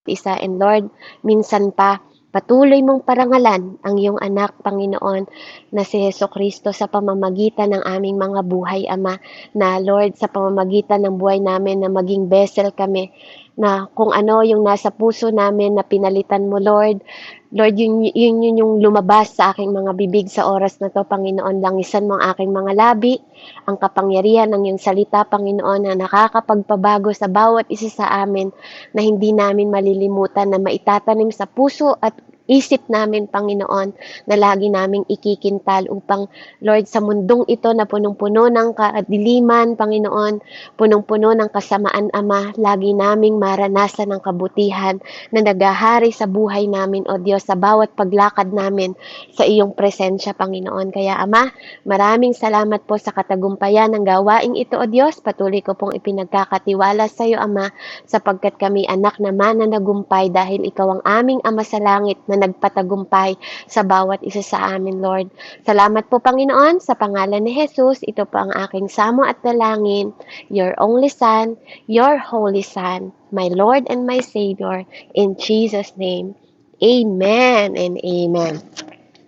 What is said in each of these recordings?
isa. And Lord, minsan pa, patuloy mong parangalan ang iyong anak, Panginoon, na si Jesucristo sa pamamagitan ng aming mga buhay, Ama, na Lord, sa pamamagitan ng buhay namin na maging vessel kami, na kung ano yung nasa puso namin na pinalitan mo, Lord. Lord, yun yung lumabas sa aking mga bibig sa oras na to, Panginoon. Langisan mo ang aking mga labi, ang kapangyarihan ng iyong salita, Panginoon, na nakakapagpabago sa bawat isa sa amin, na hindi namin malilimutan na maitatanim sa puso at isip namin, Panginoon, na lagi naming ikikintal upang, Lord, sa mundong ito na punong-puno ng kadiliman, Panginoon, punong-puno ng kasamaan, Ama, lagi naming maranasan ng kabutihan na naghahari sa buhay namin, O Diyos, sa bawat paglakad namin sa iyong presensya, Panginoon. Kaya, Ama, maraming salamat po sa katagumpayan ng gawaing ito, O Diyos. Patuloy ko pong ipinagkakatiwala sa iyo, Ama, sapagkat kami anak na mananagumpay dahil ikaw ang aming Ama sa langit na nagpatagumpay sa bawat isa sa amin, Lord. Salamat po, Panginoon, sa pangalan ni Jesus. Ito po ang aking samo at dalangin. Your only Son, your Holy Son, my Lord and my Savior, in Jesus' name. Amen and amen.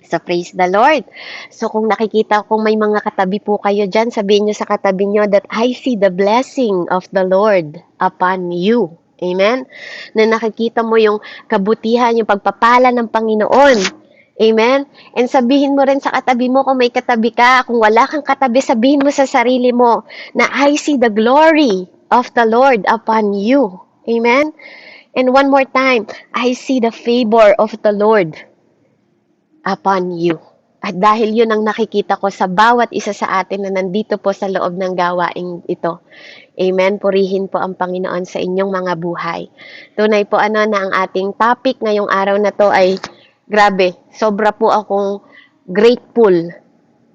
So, praise the Lord. So, kung nakikita kung may mga katabi po kayo dyan, sabihin nyo sa katabi nyo that I see the blessing of the Lord upon you. Amen? Na nakikita mo yung kabutihan, yung pagpapala ng Panginoon. Amen? And sabihin mo rin sa katabi mo kung may katabi ka. Kung wala kang katabi, sabihin mo sa sarili mo na I see the glory of the Lord upon you. Amen? And one more time, I see the favor of the Lord upon you. At dahil yun ang nakikita ko sa bawat isa sa atin na nandito po sa loob ng gawaing ito. Amen. Purihin po ang Panginoon sa inyong mga buhay. Tunay po na ang ating topic ngayong araw na to ay grabe. Sobra po akong grateful.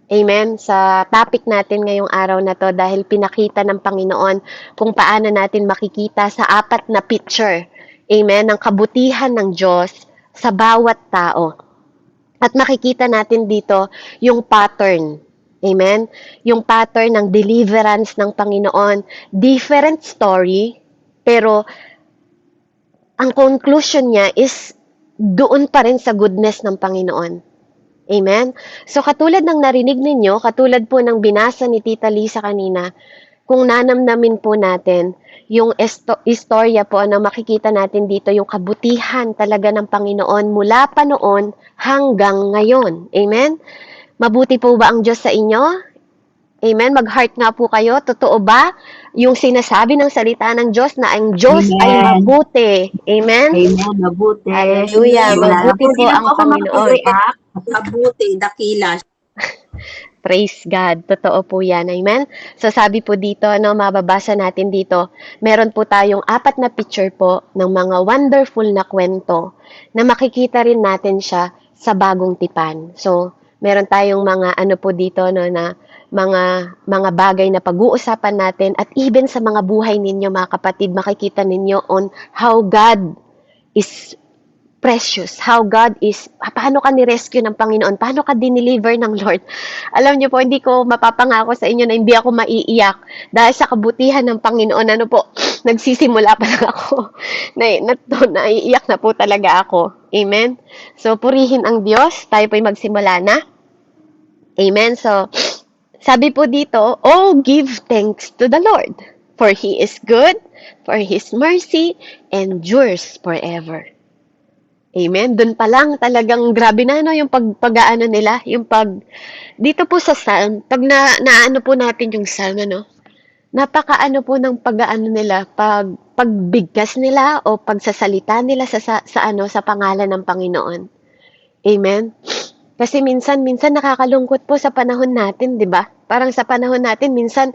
Amen. Sa topic natin ngayong araw na to dahil pinakita ng Panginoon kung paano natin makikita sa 4 na picture. Amen. Ang kabutihan ng Diyos sa bawat tao. At makikita natin dito yung pattern. Amen? Yung pattern ng deliverance ng Panginoon. Different story, pero ang conclusion niya is doon pa rin sa goodness ng Panginoon. Amen? So katulad ng narinig ninyo, katulad po ng binasa ni Tita Lisa kanina, kung nanamnamin po natin yung istorya po na makikita natin dito, yung kabutihan talaga ng Panginoon mula pa noon hanggang ngayon. Amen? Mabuti po ba ang Diyos sa inyo? Amen? Mag-heart nga po kayo. Totoo ba yung sinasabi ng salita ng Diyos na ang Diyos ay mabuti? Amen? Amen. Mabuti. Hallelujah. Mabuti po ang Panginoon. Mabuti, dakila. Praise God. Totoo po yan. Amen? So sabi po dito, mababasa natin dito, meron po tayong 4 na picture po ng mga wonderful na kwento na makikita rin natin siya sa bagong tipan. So, meron tayong mga po dito na mga bagay na pag-uusapan natin at even sa mga buhay ninyo mga kapatid, makikita ninyo on how God is precious, how God is, paano ka ni-rescue ng Panginoon, paano ka dineliver ng Lord. Alam niyo po, hindi ko mapapangako sa inyo na hindi ako maiiyak dahil sa kabutihan ng Panginoon. Nagsisimula pa lang ako. Naiiyak na po talaga ako. Amen? So, purihin ang Diyos. Tayo po'y magsimula na. Amen? So, sabi po dito, oh, give thanks to the Lord, for He is good, for His mercy endures forever. Amen. Doon pa lang talagang grabe na yung pag-aano nila, yung dito po sa Psalm, pag naano po natin yung Psalm, napakaano po ng pag-aano nila, pagbigkas nila o pagsasalita nila sa pangalan ng Panginoon. Amen. Kasi minsan nakakalungkot po sa panahon natin, 'di ba? Parang sa panahon natin minsan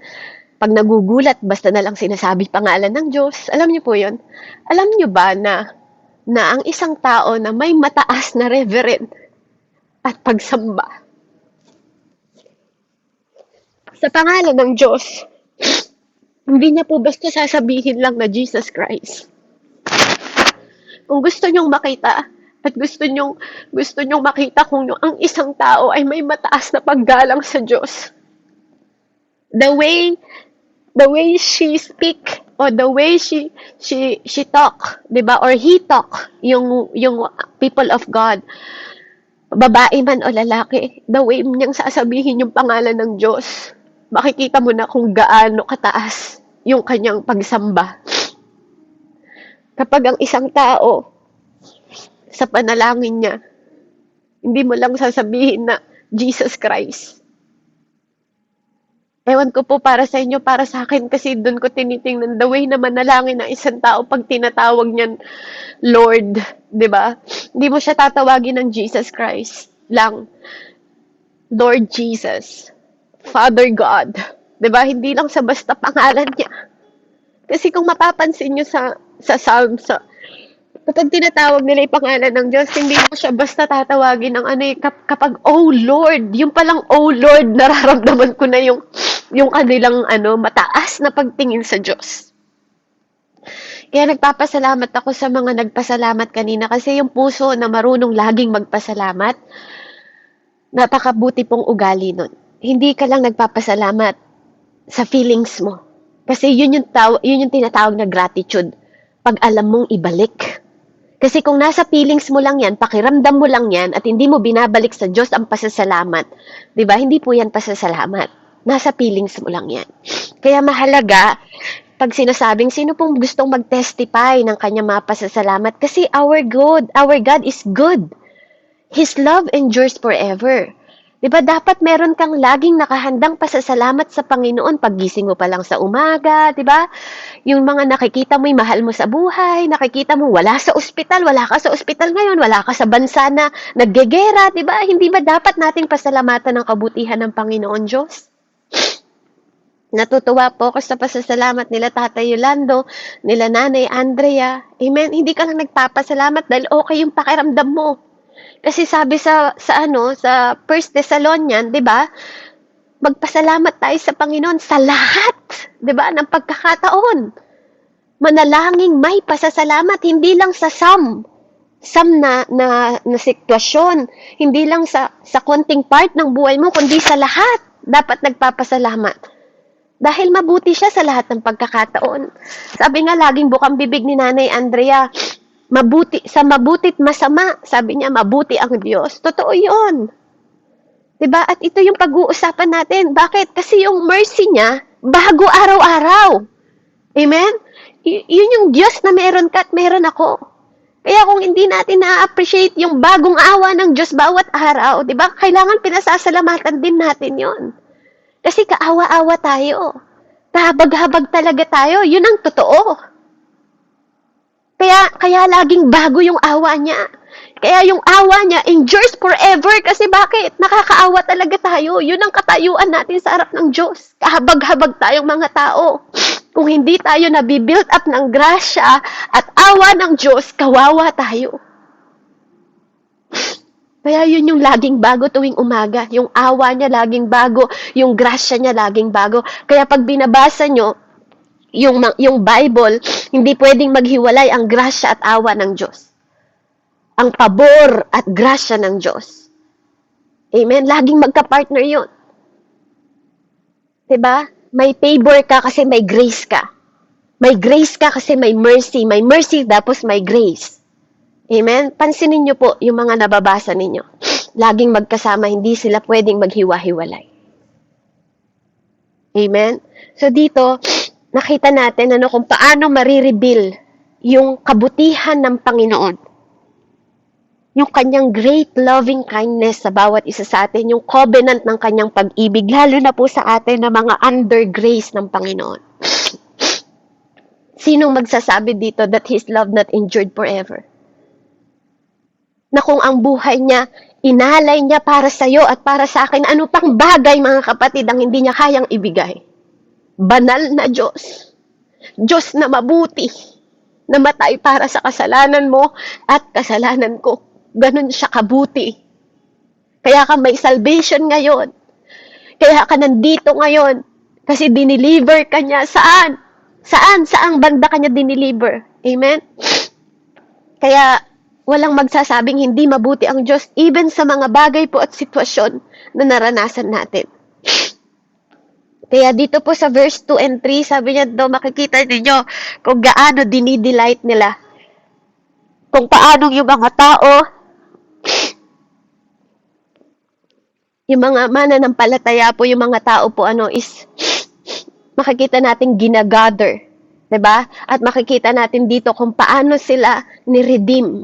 pag nagugulat basta na lang sinasabi pangalan ng Diyos. Alam niyo po 'yon? Alam niyo ba na ang isang tao na may mataas na reverend at pagsamba sa pangalan ng Diyos, hindi niya po basta sasabihin lang na Jesus Christ. Kung gusto niyong makita at gusto niyong makita kung ang isang tao ay may mataas na paggalang sa Diyos, the way she speak O the way she talk, 'di ba? Or he talk, yung people of God, babae man o lalaki, the way niyang sasabihin yung pangalan ng Diyos, makikita mo na kung gaano kataas yung kanyang pagsamba. Kapag ang isang tao sa panalangin niya, hindi mo lang sasabihin na Jesus Christ. Ewan ko po para sa inyo, para sa akin kasi doon ko tinitingnan the way na manalangin ng isang tao pag tinatawag niyan Lord, 'di ba? Hindi mo siya tatawagin ng Jesus Christ lang. Lord Jesus, Father God, 'di ba? Hindi lang sa basta pangalan niya. Kasi kung mapapansin niyo sa Psalms, kapag tinatawag nila yung pangalan ng Diyos, hindi mo siya basta tatawagin ng ano kapag, oh Lord, yung palang, oh Lord, nararamdaman ko na yung kanilang mataas na pagtingin sa Diyos. Kaya nagpapasalamat ako sa mga nagpasalamat kanina kasi yung puso na marunong laging magpasalamat, napakabuti pong ugali nun. Hindi ka lang nagpapasalamat sa feelings mo. Kasi yun yung tinatawag na gratitude. Pag alam mong ibalik. Kasi kung nasa feelings mo lang yan, pakiramdam mo lang yan, at hindi mo binabalik sa Diyos ang pasasalamat, di ba? Hindi po yan pasasalamat. Nasa feelings mo lang yan. Kaya mahalaga, pag sinasabing, sino pong gustong mag-testify ng kanyang mga pasasalamat? Kasi our God is good. His love endures forever. Diba, dapat meron kang laging nakahandang pasasalamat sa Panginoon paggising mo pa lang sa umaga, diba? Yung mga nakikita mo, yung mahal mo sa buhay, nakikita mo wala sa ospital, wala ka sa ospital ngayon, wala ka sa bansa na naggegera, diba? Hindi ba dapat nating pasalamatan ng kabutihan ng Panginoon Diyos? Natutuwa po ako sa pasasalamat nila Tatay Yolando, nila Nanay Andrea. Amen. Hindi ka lang nagpapasalamat dahil okay yung pakiramdam mo. Kasi sabi sa 1 Thessalonians, 'di ba? Magpasalamat tayo sa Panginoon sa lahat, 'di ba, ng pagkakataon. Manalangin may pasasalamat, hindi lang sa some na sitwasyon, hindi lang sa konting part ng buhay mo, kundi sa lahat dapat nagpapasalamat. Dahil mabuti siya sa lahat ng pagkakataon. Sabi nga laging bukang bibig ni Nanay Andrea, mabuti't masama, sabi niya, mabuti ang Diyos. Totoo yun. Diba? At ito yung pag-uusapan natin. Bakit? Kasi yung mercy niya, bago araw-araw. Amen? Yun yung Diyos na meron ka at meron ako. Kaya kung hindi natin na-appreciate yung bagong awa ng Diyos bawat araw, diba? Kailangan pinasasalamatan din natin yon. Kasi kaawa-awa tayo. Kahabag-habag talaga tayo. Yun ang totoo. Kaya laging bago yung awa niya. Kaya yung awa niya endures forever. Kasi bakit? Nakakaawa talaga tayo. Yun ang katayuan natin sa harap ng Diyos. Kahabag-habag tayong mga tao. Kung hindi tayo nabibuild up ng grasya at awa ng Diyos, kawawa tayo. Kaya yun yung laging bago tuwing umaga. Yung awa niya laging bago. Yung grasya niya laging bago. Kaya pag binabasa nyo, yung Bible, hindi pwedeng maghiwalay ang grasya at awa ng Diyos. Ang pabor at grasya ng Diyos. Amen? Laging magka-partner yun. Diba? May favor ka kasi may grace ka. May grace ka kasi may mercy. May mercy tapos may grace. Amen? Pansinin nyo po yung mga nababasa ninyo. Laging magkasama, hindi sila pwedeng maghiwa-hiwalay. Amen? So dito, nakita natin kung paano marireveal yung kabutihan ng Panginoon. Yung kanyang great loving kindness sa bawat isa sa atin, yung covenant ng kanyang pag-ibig, lalo na po sa atin na mga under grace ng Panginoon. Sinong magsasabi dito that His love not endured forever? Na kung ang buhay niya, inalay niya para sa iyo at para sa akin, ano pang bagay mga kapatid ang hindi niya kayang ibigay? Banal na Diyos. Diyos na mabuti. Namatay para sa kasalanan mo at kasalanan ko. Ganun siya kabuti. Kaya ka may salvation ngayon. Kaya ka nandito ngayon. Kasi dineliver ka niya. Saan? Saang banda ka niya dineliver? Amen? Kaya walang magsasabing hindi mabuti ang Diyos even sa mga bagay po at sitwasyon na naranasan natin. Kaya dito po sa verse 2 and 3, sabi niya daw, makikita ninyo kung gaano dinidelight nila. Kung paano yung mga tao, yung mga mananampalataya po, yung mga tao po, is makikita natin ginagather. Diba? At makikita natin dito kung paano sila ni-redeem.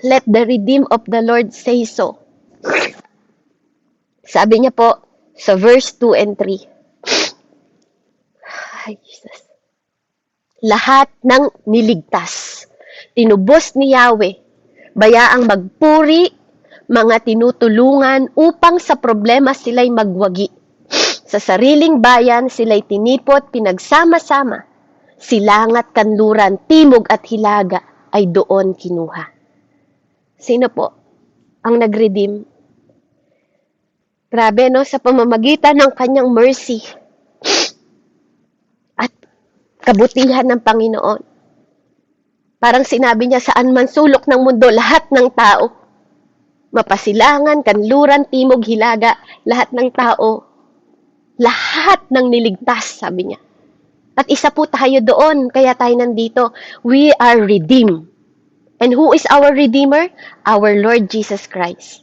Let the redeem of the Lord say so. Sabi niya po sa verse 2 and 3. Ay, Jesus. Lahat ng niligtas, tinubos ni Yahweh, bayaang magpuri, mga tinutulungan upang sa problema sila'y magwagi. Sa sariling bayan sila'y tinipot, pinagsama-sama. Silangat, kanluran, timog at hilaga ay doon kinuha. Sino po ang nag-redeem? Grabe, no? Sa pamamagitan ng kanyang mercy at kabutihan ng Panginoon. Parang sinabi niya, saan man sulok ng mundo, lahat ng tao, mapasilangan, kanluran, timog, hilaga, lahat ng tao, lahat ng niligtas, sabi niya. At isa po tayo doon, kaya tayo nandito. We are redeemed. And who is our Redeemer? Our Lord Jesus Christ.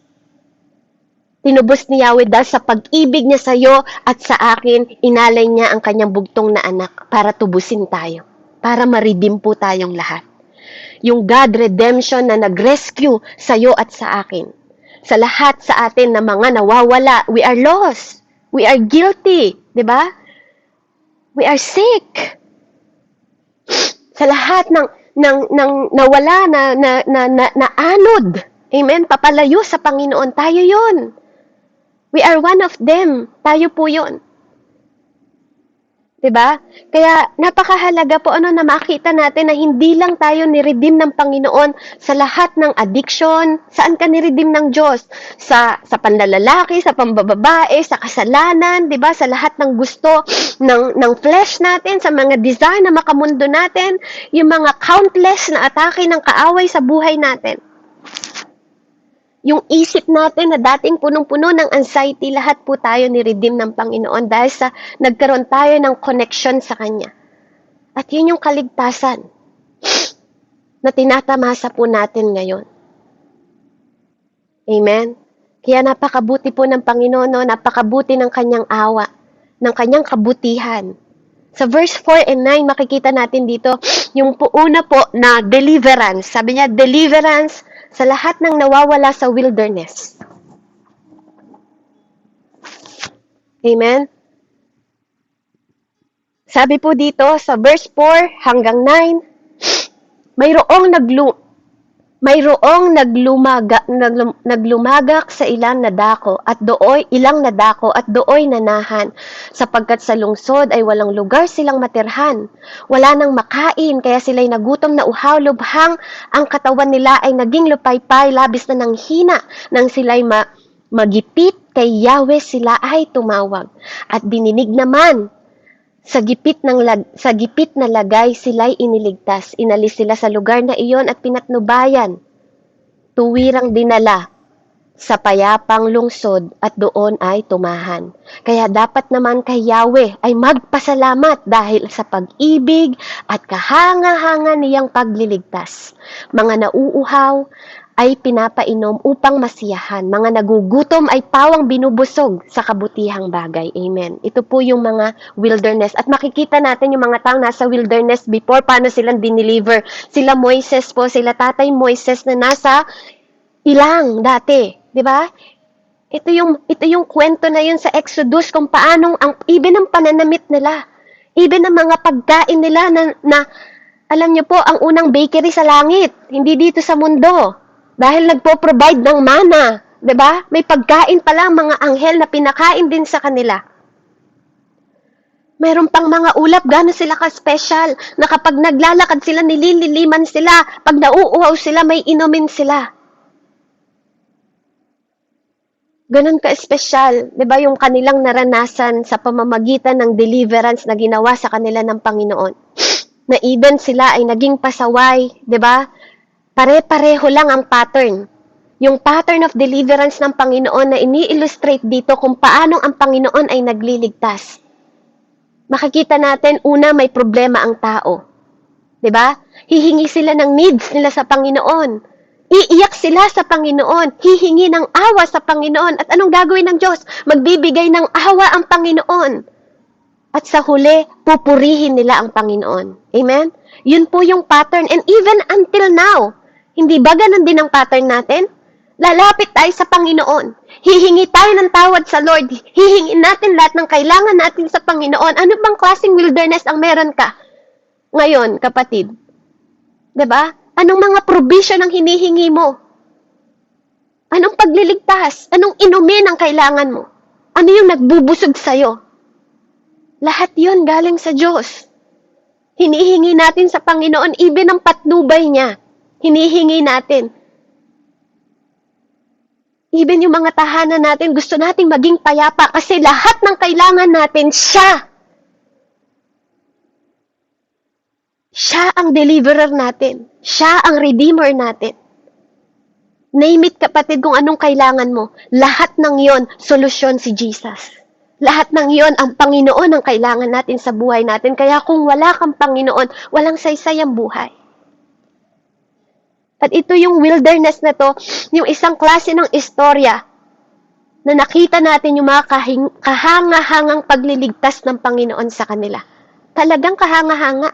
Tinubos ni Yahweh dahil sa pag-ibig niya sa iyo at sa akin, inalay niya ang kanyang bugtong na anak para tubusin tayo. Para ma-redeem po tayong lahat. Yung God redemption na nag-rescue sa iyo at sa akin. Sa lahat sa atin na mga nawawala, we are lost. We are guilty. Diba? We are sick. Sa lahat ng nawala na anod. Amen? Papalayo sa Panginoon. Tayo yon. We are one of them. Tayo po yon. Diba? Kaya napakahalaga po na makita natin na hindi lang tayo ni-redeem ng Panginoon sa lahat ng addiction. Saan ka ni-redeem ng Diyos? Sa panlalalaki, sa pambababae, sa kasalanan, diba? Sa lahat ng gusto ng flesh natin, sa mga desire na makamundo natin, yung mga countless na atake ng kaaway sa buhay natin. Yung isip natin na dating punong-puno ng anxiety, lahat po tayo ni-redeem ng Panginoon dahil sa nagkaroon tayo ng connection sa Kanya. At yun yung kaligtasan na tinatamasa po natin ngayon. Amen? Kaya napakabuti po ng Panginoon, no? Napakabuti ng Kanyang awa, ng Kanyang kabutihan. Sa verse 4 and 9, makikita natin dito yung una po na deliverance. Sabi niya, deliverance sa lahat ng nawawala sa wilderness. Amen? Sabi po dito sa verse 4 hanggang 9, mayroong naglumagak sa ilang nadako at dooy nanahan, sapagkat sa lungsod ay walang lugar silang matirhan. Wala nang makain, kaya sila'y nagutom na uhaw, lubhang ang katawan nila ay naging lupaypay, labis na ng hina, nang sila'y magipit kay Yahweh sila ay tumawag. At dininig naman, sa gipit na lagay sila'y iniligtas. Inalis sila sa lugar na iyon at pinatnubayan. Tuwirang dinala sa payapang lungsod at doon ay tumahan. Kaya dapat naman kay Yahweh ay magpasalamat dahil sa pag-ibig at kahanga-hanga niyang pagliligtas. Mga nauuhaw ay pinapainom upang masiyahan. Mga nagugutom ay pawang binubusog sa kabutihang bagay. Amen. Ito po yung mga wilderness. At makikita natin yung mga taong nasa wilderness before, paano silang dineliver. Sila Moises po, sila Tatay Moises na nasa ilang dati. Diba? Ito yung kwento na yun sa Exodus kung paanong even ang pananamit nila. Even ang mga pagkain nila na alam niyo po, ang unang bakery sa langit, hindi dito sa mundo. Dahil nagpo-provide ng mana, 'di ba? May pagkain pa lang mga anghel na pinakain din sa kanila. Mayroon pang mga ulap, gano'n sila ka-special, na kapag naglalakad sila, nilililiman sila, pag nauuhaw sila, may inumin sila. Ganon ka-espesyal, 'di ba, yung kanilang naranasan sa pamamagitan ng deliverance na ginawa sa kanila ng Panginoon. Na even sila ay naging pasaway, 'di ba? Pare-pareho lang ang pattern. Yung pattern of deliverance ng Panginoon na ini-illustrate dito kung paano ang Panginoon ay nagliligtas. Makikita natin, una, may problema ang tao. 'Di ba? Hihingi sila ng needs nila sa Panginoon. Iiyak sila sa Panginoon. Hihingi ng awa sa Panginoon. At anong gagawin ng Diyos? Magbibigay ng awa ang Panginoon. At sa huli, pupurihin nila ang Panginoon. Amen? Yun po yung pattern. And even until now, hindi ba ganun din ang pattern natin? Lalapit tayo sa Panginoon. Hihingi tayo ng tawad sa Lord. Hihingi natin lahat ng kailangan natin sa Panginoon. Ano bang klaseng wilderness ang meron ka ngayon, kapatid? 'Di ba? Anong mga provision ang hinihingi mo? Anong pagliligtas? Anong inumin ang kailangan mo? Ano yung nagbubusog sa'yo? Lahat yun galing sa Diyos. Hinihingi natin sa Panginoon, even ang patnubay niya. Hinihingi natin. Even yung mga tahanan natin, gusto nating maging payapa kasi lahat ng kailangan natin, siya. Siya ang deliverer natin. Siya ang redeemer natin. Name it, kapatid, kung anong kailangan mo. Lahat ng yon, solusyon si Jesus. Lahat ng yon, ang Panginoon ang kailangan natin sa buhay natin. Kaya kung wala kang Panginoon, walang saysay ang buhay. At ito yung wilderness na to, yung isang klase ng istorya na nakita natin yung mga kahanga-hangang pagliligtas ng Panginoon sa kanila. Talagang kahanga-hanga.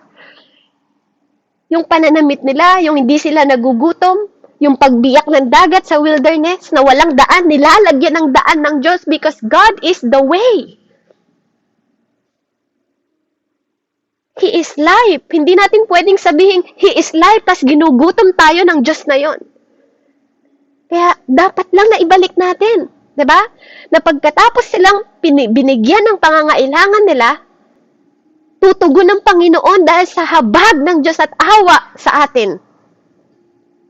Yung pananamit nila, yung hindi sila nagugutom, yung pagbiyak ng dagat sa wilderness na walang daan, nilalagyan ng daan ng Diyos because God is the way. He is life. Hindi natin pwedeng sabihin, He is life, tas ginugutom tayo ng Diyos na yon. Kaya dapat lang na ibalik natin. 'Di ba? Na pagkatapos silang binigyan ng pangangailangan nila, tutugon ng Panginoon dahil sa habag ng Diyos at awa sa atin.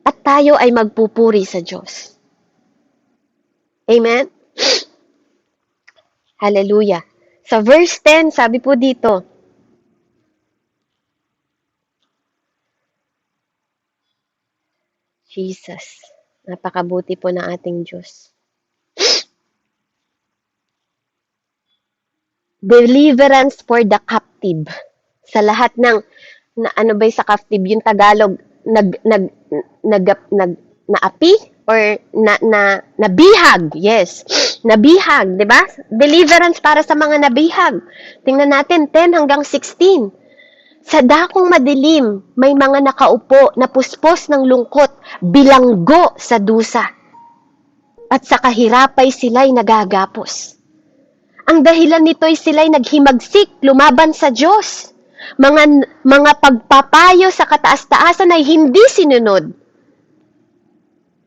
At tayo ay magpupuri sa Diyos. Amen? Hallelujah. Sa verse 10, sabi po dito, Jesus, napakabuti po ng ating Diyos. Deliverance for the captive. Sa lahat ng, ano ba sa captive? Yung Tagalog, naapi? Or nabihag? Yes. Nabihag, di ba? Deliverance para sa mga nabihag. Tingnan natin, 10 hanggang 16. Sa dakong madilim, may mga nakaupo na puspos ng lungkot, bilanggo sa dusa. At sa kahirapay sila'y nagagapos. Ang dahilan nito'y sila'y naghimagsik, lumaban sa Diyos. Mga pagpapayo sa kataas-taasan ay hindi sinunod.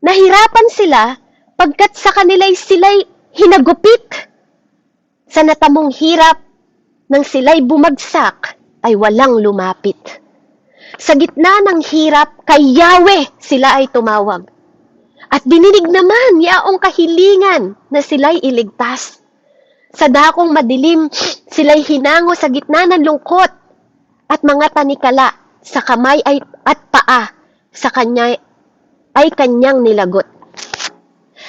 Nahirapan sila pagkat sa kanila'y sila'y hinagupit. Sa natamong hirap, nang sila'y bumagsak, ay walang lumapit. Sa gitna ng hirap, kay Yahweh sila ay tumawag. At dininig naman yaong kahilingan na sila'y iligtas. Sa dakong madilim, sila'y hinango sa gitna ng lungkot at mga tanikala sa kamay at paa sa kanya ay kanyang nilagot.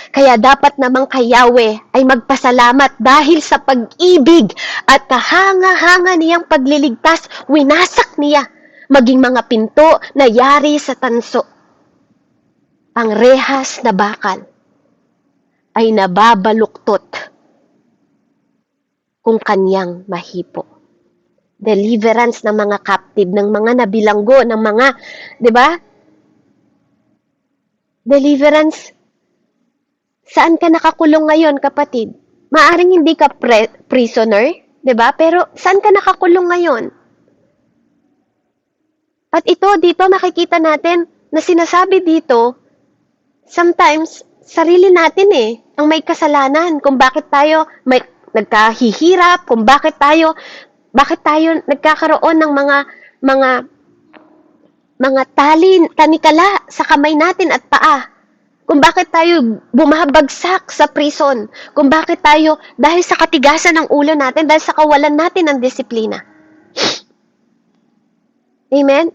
Kaya dapat namang kay Yahweh ay magpasalamat dahil sa pag-ibig at kahanga-hanga niyang pagliligtas, winasak niya maging mga pinto na yari sa tanso. Ang rehas na bakal ay nababaluktot kung kanyang mahipo. Deliverance ng mga captive, ng mga nabilanggo, ng mga, di ba? Deliverance. Saan ka nakakulong ngayon, kapatid? Maaring hindi ka prisoner, 'di ba? Pero saan ka nakakulong ngayon? At ito dito makikita natin na sinasabi dito, sometimes sarili natin ang may kasalanan kung bakit tayo may nagkahihirap, kung bakit tayo nagkakaroon ng mga tanikala sa kamay natin at paa. Kung bakit tayo bumabagsak sa prison. Kung bakit tayo, dahil sa katigasan ng ulo natin, dahil sa kawalan natin ng disiplina. Amen?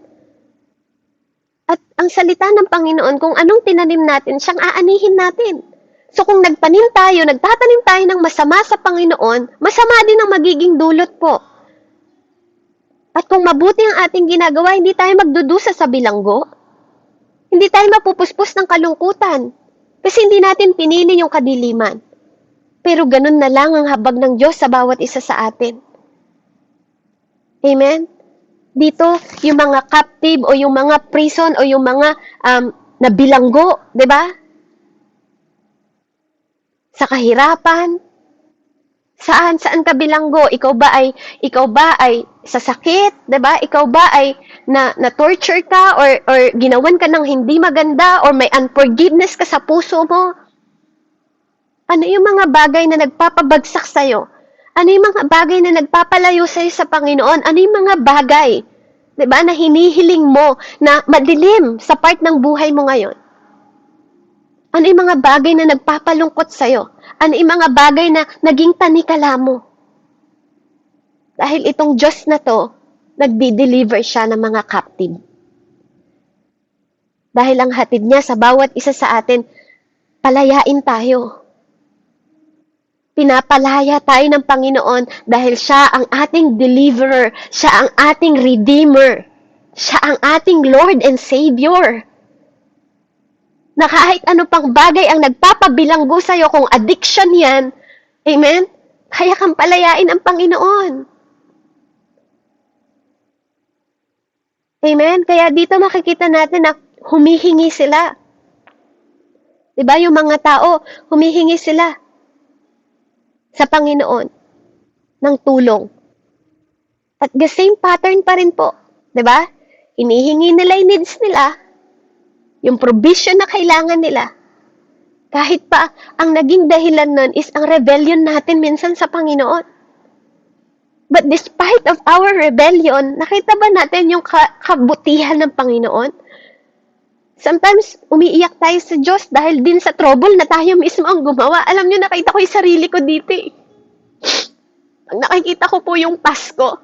At ang ang salita ng Panginoon, kung anong tinanim natin, siyang aanihin natin. So kung nagtatanim tayo ng masama sa Panginoon, masama din ang magiging dulot po. At kung mabuti ang ating ginagawa, hindi tayo magdudusa sa bilanggo. Hindi tayo mapupuspos ng kalungkutan. Kasi hindi natin pinili yung kadiliman. Pero ganun na lang ang habag ng Diyos sa bawat isa sa atin. Amen? Dito, yung mga captive o yung mga prison o yung mga nabilanggo, di ba? Sa kahirapan, saan ka bilanggo? Ikaw ba ay sa sakit, 'di ba? Ikaw ba ay na torture ka or ginawan ka ng hindi maganda or may unforgiveness ka sa puso mo? Ano yung mga bagay na nagpapabagsak sa iyo? Ano yung mga bagay na nagpapalayo sa iyo sa Panginoon? Ano yung mga bagay, 'di ba, na hinihiling mo na madilim sa part ng buhay mo ngayon? Ano yung mga bagay na nagpapalungkot sa'yo? Ano yung mga bagay na naging tanikala mo? Dahil itong Diyos na to, nagdi-deliver siya ng mga captive. Dahil ang hatid niya sa bawat isa sa atin, palayain tayo. Pinapalaya tayo ng Panginoon dahil siya ang ating deliverer, siya ang ating redeemer, siya ang ating Lord and Savior. Na kahit ano pang bagay ang nagpapabilanggo sa'yo, kung addiction yan, amen? Kaya kang palayain ang Panginoon. Amen? Kaya dito makikita natin na humihingi sila. Diba yung mga tao, humihingi sila sa Panginoon ng tulong. At the same pattern pa rin po. Diba? Hinihingi nila yung needs nila, yung provision na kailangan nila. Kahit pa, ang naging dahilan nun is ang rebellion natin minsan sa Panginoon. But despite of our rebellion, nakita ba natin yung kabutihan ng Panginoon? Sometimes, umiiyak tayo sa Diyos dahil din sa trouble na tayo mismo ang gumawa. Alam nyo, nakita ko yung sarili ko dito eh. Pag nakikita ko po yung Pasko,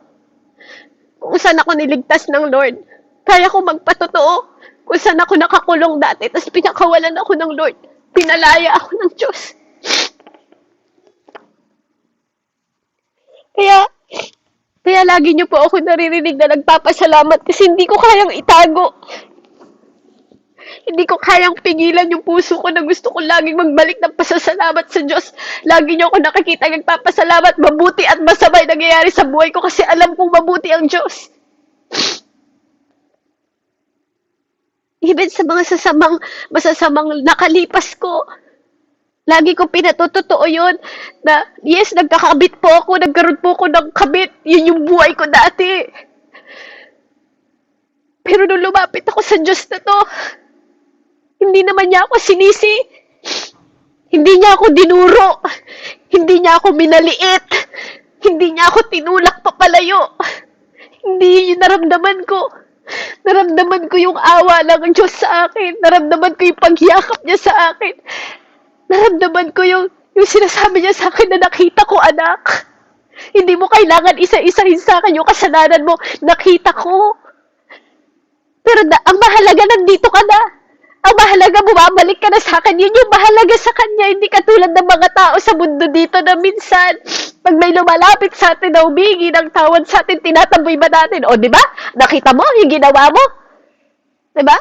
kung saan ako niligtas ng Lord, kaya ko magpatotoo kung saan ako nakakulong dati, tapos pinakawalan ako ng Lord. Pinalaya ako ng Diyos. Kaya lagi niyo po ako naririnig na nagpapasalamat kasi hindi ko kayang itago. Hindi ko kayang pigilan yung puso ko na gusto ko laging magbalik ng pasasalamat sa Diyos. Lagi niyo ako nakikita nagpapasalamat, mabuti at masamay nangyayari sa buhay ko kasi alam kong mabuti ang Diyos. Even sa mga masasamang nakalipas ko, lagi ko pinatutotoo yun na yes, nagkakabit po ako, nagkaroon po ako ng kabit, yun yung buhay ko dati. Pero nung lumapit ako sa Diyos na to, hindi naman niya ako sinisi, hindi niya ako dinuro, hindi niya ako minaliit, hindi niya ako tinulak papalayo, hindi yun naramdaman ko. Naramdaman ko yung awa ng Diyos sa akin. Naramdaman ko yung pagyakap niya sa akin. Naramdaman ko yung sinasabi niya sa akin na nakita ko, anak. Hindi mo kailangan isa-isahin sa akin yung kasalanan mo. Nakita ko. Pero ang mahalaga, nandito ka na. Ang mahalaga, bumabalik ka na sa akin. Yun yung mahalaga sa kanya. Hindi katulad ng mga tao sa mundo dito na minsan, pag may lumalapit sa atin na humingi ng tawad sa atin, tinatamboy ba natin? O, di ba? Nakita mo yung ginawa mo? Di ba?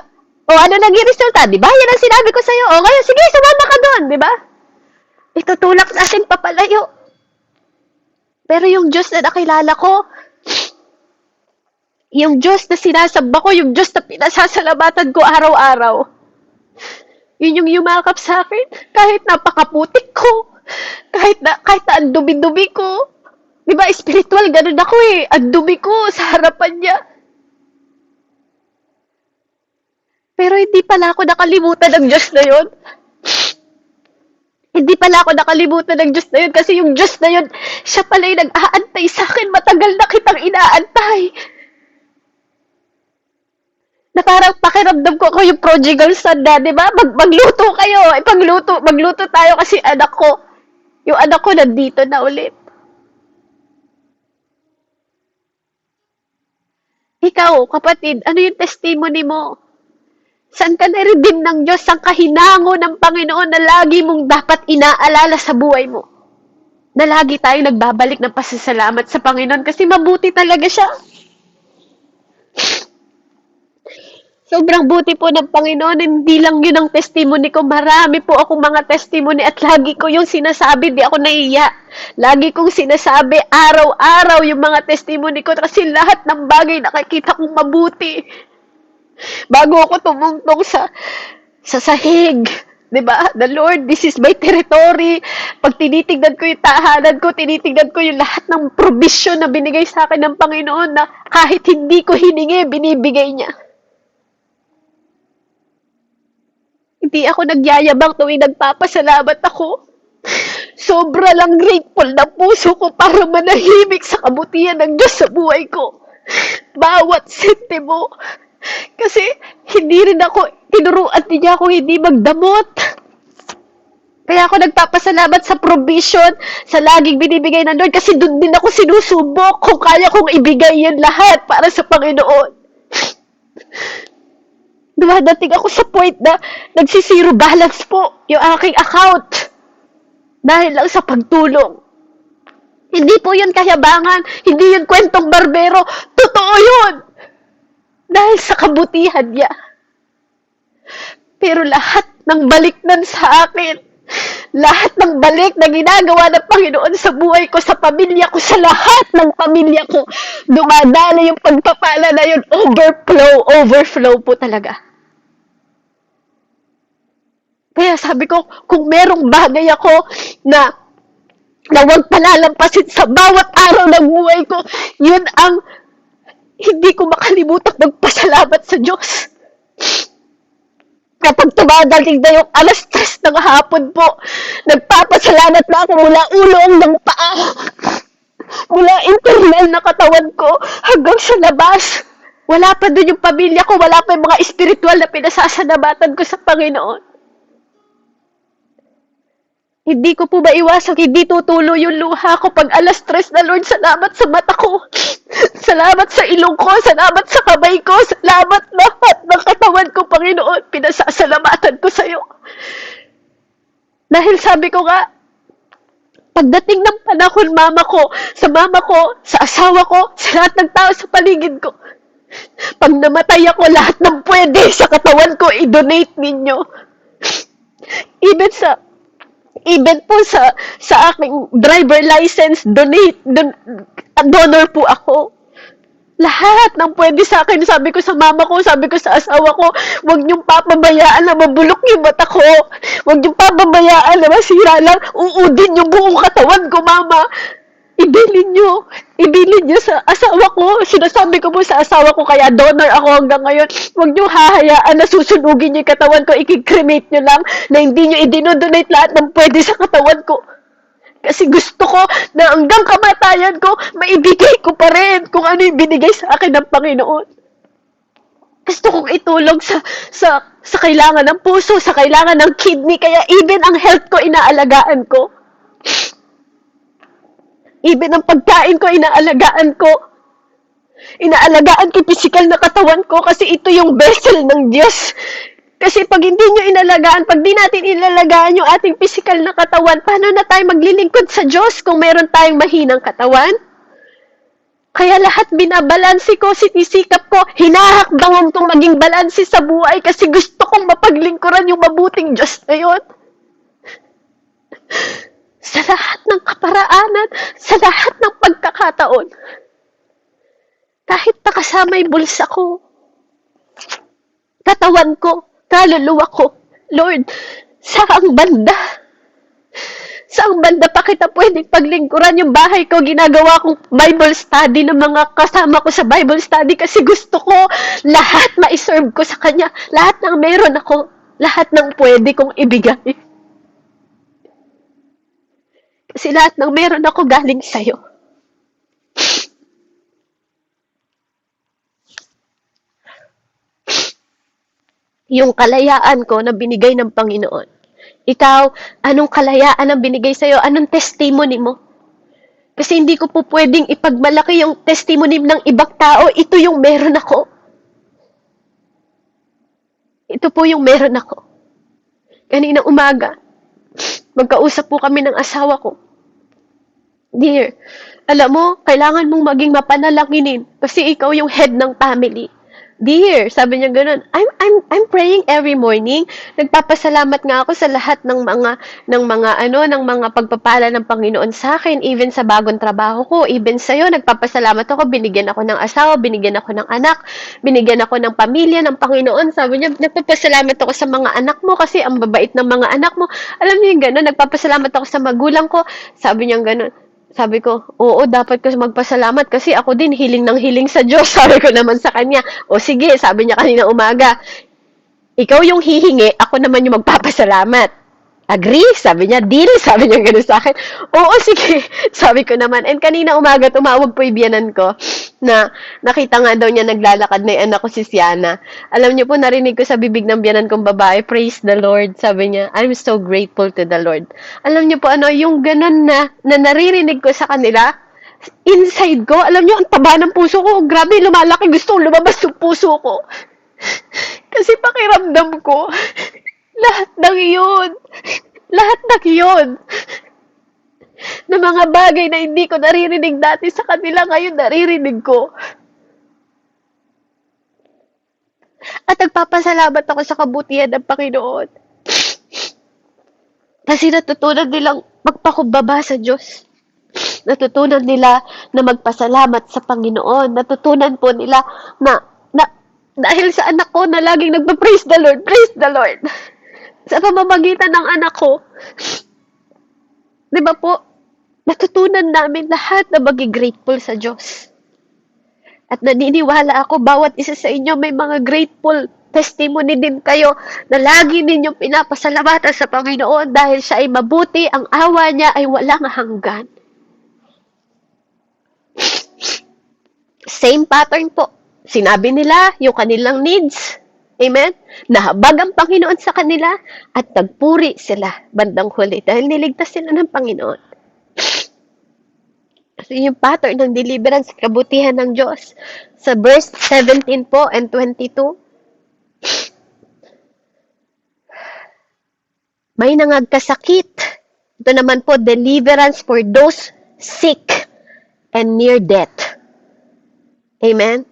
O, ano naging resulta? Di ba? Yan ang sinabi ko sa'yo. O, ngayon, sige, sumama ka doon. Di ba? Itutulak natin papalayo. Pero yung Diyos na nakilala ko, yung Diyos na sinasamba ko, yung Diyos na pinasasalamatan ko araw-araw, yun yung yumakap sa akin. Kahit napakaputik ko, kahit na ang dumi-dumi ko. Di ba, spiritual, ganun ako eh. Ang dumi ko sa harapan niya. Pero hindi pala ako nakalimutan ng Diyos na yun. Hindi pala ako nakalimutan ng Diyos na yun kasi yung Diyos na yun, siya pala yung nag-aantay sa akin. Matagal na kitang inaantay. Na parang pakiramdam ko ako yung prodigal son na, di ba? Magluto kayo. Magluto tayo kasi anak ko. Yung anak ko nandito na ulit. Ikaw, kapatid, ano yung testimony mo? Saan ka na-redeem ng Diyos? Saan ka hinango ng Panginoon na lagi mong dapat inaalala sa buhay mo? Na lagi tayong nagbabalik ng pasasalamat sa Panginoon kasi mabuti talaga siya. Sobrang buti po ng Panginoon, hindi lang yun ang testimony ko. Marami po akong mga testimony at lagi ko yung sinasabi, di ako naiiya. Lagi kong sinasabi, araw-araw yung mga testimony ko kasi lahat ng bagay nakikita kong mabuti. Bago ako tumungtong sa sahig, 'di ba? The Lord, this is my territory. Pag tinitignan ko yung tahanan ko, tinitignan ko yung lahat ng provision na binigay sa akin ng Panginoon na kahit hindi ko hiningi, binibigay niya. Hindi ako nagyayabang tuwing nagpapasalamat ako. Sobra lang grateful ng puso ko para manahimik sa kabutihan ng Diyos sa buhay ko. Bawat sentimo. Kasi hindi rin ako, tinuruan din niya ako hindi magdamot. Kaya ako nagpapasalamat sa provision, sa laging binibigay ng Lord kasi doon din ako sinusubok kung kaya kong ibigay yan lahat para sa Panginoon. Dumadating ako sa point na nagsisiro balance po yung aking account dahil lang sa pagtulong. Hindi po yun kayabangan, hindi yun kwentong barbero, totoo yun! Dahil sa kabutihan niya. Pero lahat ng baliknan sa akin, lahat ng balik na ginagawa ng Panginoon sa buhay ko, sa pamilya ko, sa lahat ng pamilya ko, dumadala yung pagpapala na yun, overflow po talaga. Kaya sabi ko, kung merong bagay ako na huwag palalampasin sa bawat araw ng buhay ko, yun ang hindi ko makalimutan magpasalamat sa Diyos. Kapag tumadating na yung 3:00 ng hapon po, nagpapasalamat na ako mula ulo hanggang paa. Mula internal na katawan ko hanggang sa labas. Wala pa doon yung pamilya ko, wala pa yung mga espiritual na pinasasalamatan ko sa Panginoon. Hindi ko po maiwasang hindi tutulo yung luha ko pag 3:00 na, Lord, salamat sa mata ko. Salamat sa ilong ko, salamat sa kamay ko, salamat lahat ng katawan ko, Panginoon, pinasasalamatan ko sa iyo. Dahil sabi ko nga, pagdating ng panahon, sa mama ko, sa asawa ko, sa lahat ng tao sa paligid ko, pag namatay ako, lahat ng pwede sa katawan ko, i-donate ninyo. Even po sa aking driver license, donor po ako. Lahat ng pwede sa akin, sabi ko sa mama ko, sabi ko sa asawa ko, huwag niyong papabayaan na mabulok yung mata ko. Huwag niyong papabayaan na masira lang, uudin yung buong katawan ko, mama. Ibilin niyo sa asawa ko. Sinasabi ko po sa asawa ko, kaya donor ako hanggang ngayon. Huwag niyo hahayaan na susunugin niyo yung katawan ko, i-cremate niyo lang, na hindi niyo i-donate lahat ng pwede sa katawan ko. Kasi gusto ko na hanggang kamatayan ko, maibigay ko pa rin kung ano yung binigay sa akin ng Panginoon. Gusto kong itulong sa kailangan ng puso, sa kailangan ng kidney, kaya even ang health ko, inaalagaan ko. Even ang pagkain ko, inaalagaan ko. Inaalagaan ko yung physical na katawan ko kasi ito yung vessel ng Diyos. Kasi pag hindi nyo inalagaan, pag di natin inalagaan yung ating physical na katawan, paano na tayo maglilingkod sa Diyos kung meron tayong mahinang katawan? Kaya lahat binabalansi ko, sinisikap ko, hinahakbangan kong maging balansi sa buhay kasi gusto kong mapaglingkuran yung mabuting Diyos na yun. Sa lahat ng kaparaanan, sa lahat ng pagkakataon. Kahit nakasama yung bulsa ko, katawan ko, kaluluwa ko, Lord, saang banda? Saang banda pa kita pwedeng paglingkuran yung bahay ko? Ginagawa kong Bible study ng mga kasama ko sa Bible study kasi gusto ko lahat ma-serve ko sa Kanya. Lahat ng meron ako, lahat ng pwede kong ibigay. Kasi lahat ng meron ako galing sa'yo. Yung kalayaan ko na binigay ng Panginoon. Ikaw, anong kalayaan ang binigay sa'yo? Anong testimony mo? Kasi hindi ko po pwedeng ipagmalaki yung testimony ng ibang tao. Ito yung meron ako. Ito po yung meron ako. Kanina umaga, magkausap po kami ng asawa ko. Dear, alam mo, kailangan mong maging mapanalanginin kasi ikaw yung head ng family. Dear, sabi niya gano'n, I'm praying every morning. Nagpapasalamat nga ako sa lahat ng mga pagpapala ng Panginoon sa akin, even sa bagong trabaho ko, even sa iyo, nagpapasalamat ako, binigyan ako ng asawa, binigyan ako ng anak, binigyan ako ng pamilya ng Panginoon. Sabi niya, nagpapasalamat ako sa mga anak mo kasi ang babait ng mga anak mo. Alam niyo yung gano'n, nagpapasalamat ako sa magulang ko. Sabi niya gano'n. Sabi ko, oo, dapat ko magpasalamat kasi ako din hiling ng hiling sa Diyos. Sabi ko naman sa kanya, o sige, sabi niya kanina umaga, ikaw yung hihingi, ako naman yung magpapasalamat. Agree? Sabi niya, deal? Sabi niya gano'n sa akin. Oo, sige. Sabi ko naman. And kanina umaga, tumawag po yung biyanan ko na nakita nga daw niya naglalakad na yung anak ko si Siana. Alam niyo po, narinig ko sa bibig ng biyanan kong babae, praise the Lord. Sabi niya, I'm so grateful to the Lord. Alam niyo po, yung ganun na naririnig ko sa kanila, inside ko, alam niyo, ang taba ng puso ko, grabe, lumalaki, gusto kong lumabas yung puso ko. Kasi pakiramdam ko, lahat ng yun, na mga bagay na hindi ko naririnig dati sa kanila, ngayon naririnig ko. At nagpapasalamat ako sa kabutihan ng Panginoon. Kasi natutunan nilang magpakumbaba sa Diyos. Natutunan nila na magpasalamat sa Panginoon. Natutunan po nila na dahil sa anak ko na laging nagpa-praise the Lord. Sa pamamagitan ng anak ko, di ba po, natutunan namin lahat na maging grateful sa Diyos. At naniniwala ako, bawat isa sa inyo may mga grateful testimony din kayo na lagi ninyong pinapasalamatan sa Panginoon dahil siya ay mabuti, ang awa niya ay walang hanggan. Same pattern po. Sinabi nila yung kanilang needs. Amen? Nahabag ang Panginoon sa kanila at nagpuri sila bandang huli dahil niligtas sila ng Panginoon. So, yung pattern ng deliverance, kabutihan ng Diyos. Sa verse 17 po and 22, may nangagkasakit. Ito naman po, deliverance for those sick and near death. Amen?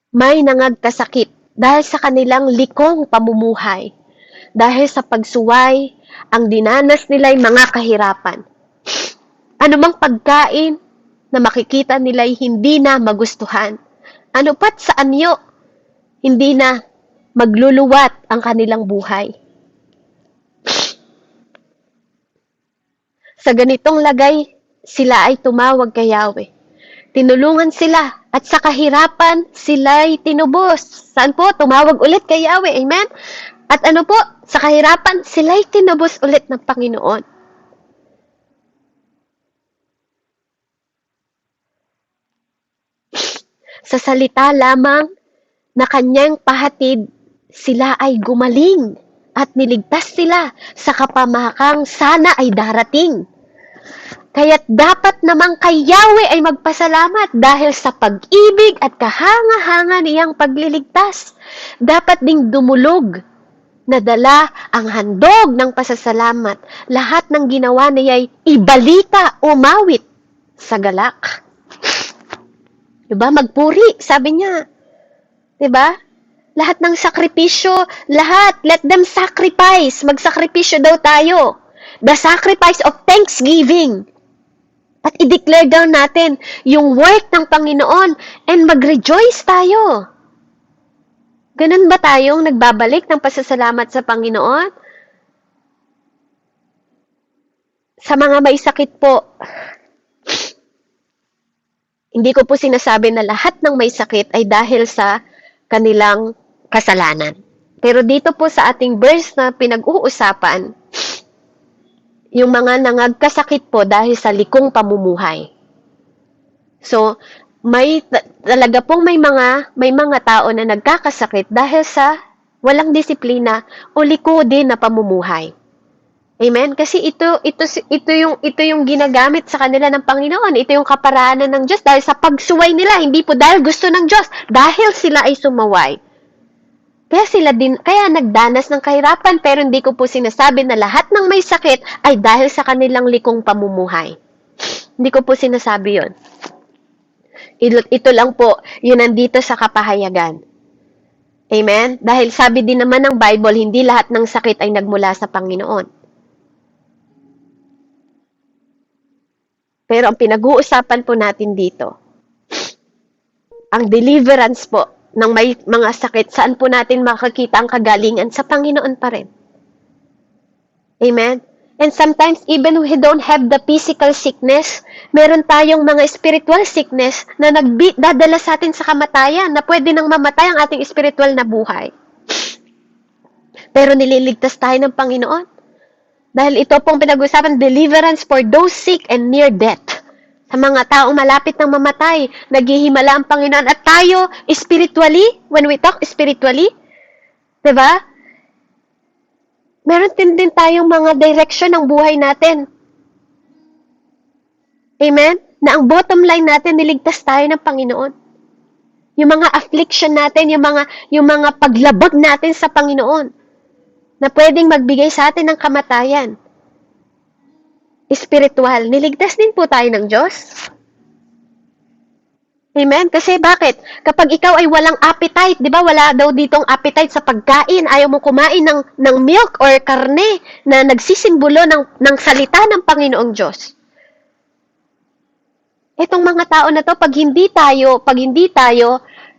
May nangagkasakit dahil sa kanilang likong pamumuhay. Dahil sa pagsuway, ang dinanas nila ay mga kahirapan. Anumang pagkain na makikita nila ay hindi na magustuhan. Ano pat sa anyo, hindi na magluluwat ang kanilang buhay. Sa ganitong lagay, sila ay tumawag kay Yahweh. Tinulungan sila at sa kahirapan, sila ay tinubos. Saan po? Tumawag ulit kay Yahweh. Amen? At ano po? Sa kahirapan, sila ay tinubos ulit ng Panginoon. Sa salita lamang na kanyang pahatid, sila ay gumaling at niligtas sila sa kapamakang sana ay darating. Kaya't dapat namang kay Yahweh ay magpasalamat dahil sa pag-ibig at kahanga-hanga niyang pagliligtas. Dapat ding dumulog na dala ang handog ng pasasalamat. Lahat ng ginawa niya ay ibalita, umawit sa galak. Diba? Magpuri, sabi niya. Diba? Lahat ng sakripisyo, lahat, let them sacrifice. Magsakripisyo daw tayo. The sacrifice of thanksgiving. At i-declare down natin yung work ng Panginoon and mag-rejoice tayo. Ganun ba tayong nagbabalik ng pasasalamat sa Panginoon? Sa mga may sakit po, hindi ko po sinasabi na lahat ng may sakit ay dahil sa kanilang kasalanan. Pero dito po sa ating verse na pinag-uusapan, yung mga nangagkasakit po dahil sa likong pamumuhay. So, talaga pong may mga tao na nagkakasakit dahil sa walang disiplina o liko din na pamumuhay. Amen? Kasi ito yung ginagamit sa kanila ng Panginoon. Ito yung kaparaanan ng Diyos dahil sa pagsuway nila, hindi po dahil gusto ng Diyos, dahil sila ay sumaway. Kaya nagdanas ng kahirapan, pero hindi ko po sinasabi na lahat ng may sakit ay dahil sa kanilang likong pamumuhay. Hindi ko po sinasabi yon. Ito lang po, yun nandito sa kapahayagan. Amen? Dahil sabi din naman ng Bible, hindi lahat ng sakit ay nagmula sa Panginoon. Pero ang pinag-uusapan po natin dito, ang deliverance po ng may mga sakit, saan po natin makakita ang kagalingan? Sa Panginoon pa rin. Amen? And sometimes, even we don't have the physical sickness, meron tayong mga spiritual sickness na dadala sa atin sa kamatayan, na pwede nang mamatay ang ating spiritual na buhay. Pero nililigtas tayo ng Panginoon. Dahil ito pong pinag-usapan, deliverance for those sick and near death. Sa mga taong malapit ng mamatay, naghihimala ang Panginoon. At tayo, spiritually, when we talk spiritually, diba? Meron din tayong mga direction ng buhay natin. Amen? Na ang bottom line natin, niligtas tayo ng Panginoon. Yung mga affliction natin, yung mga paglabag natin sa Panginoon, na pwedeng magbigay sa atin ng kamatayan. Spiritual. Niligtas din po tayo ng Diyos. Amen? Kasi bakit? Kapag ikaw ay walang appetite, di ba? Wala daw ditong appetite sa pagkain. Ayaw mo kumain ng milk or karne na nagsisimbolo ng salita ng Panginoong Diyos. Itong mga tao na to, pag hindi tayo,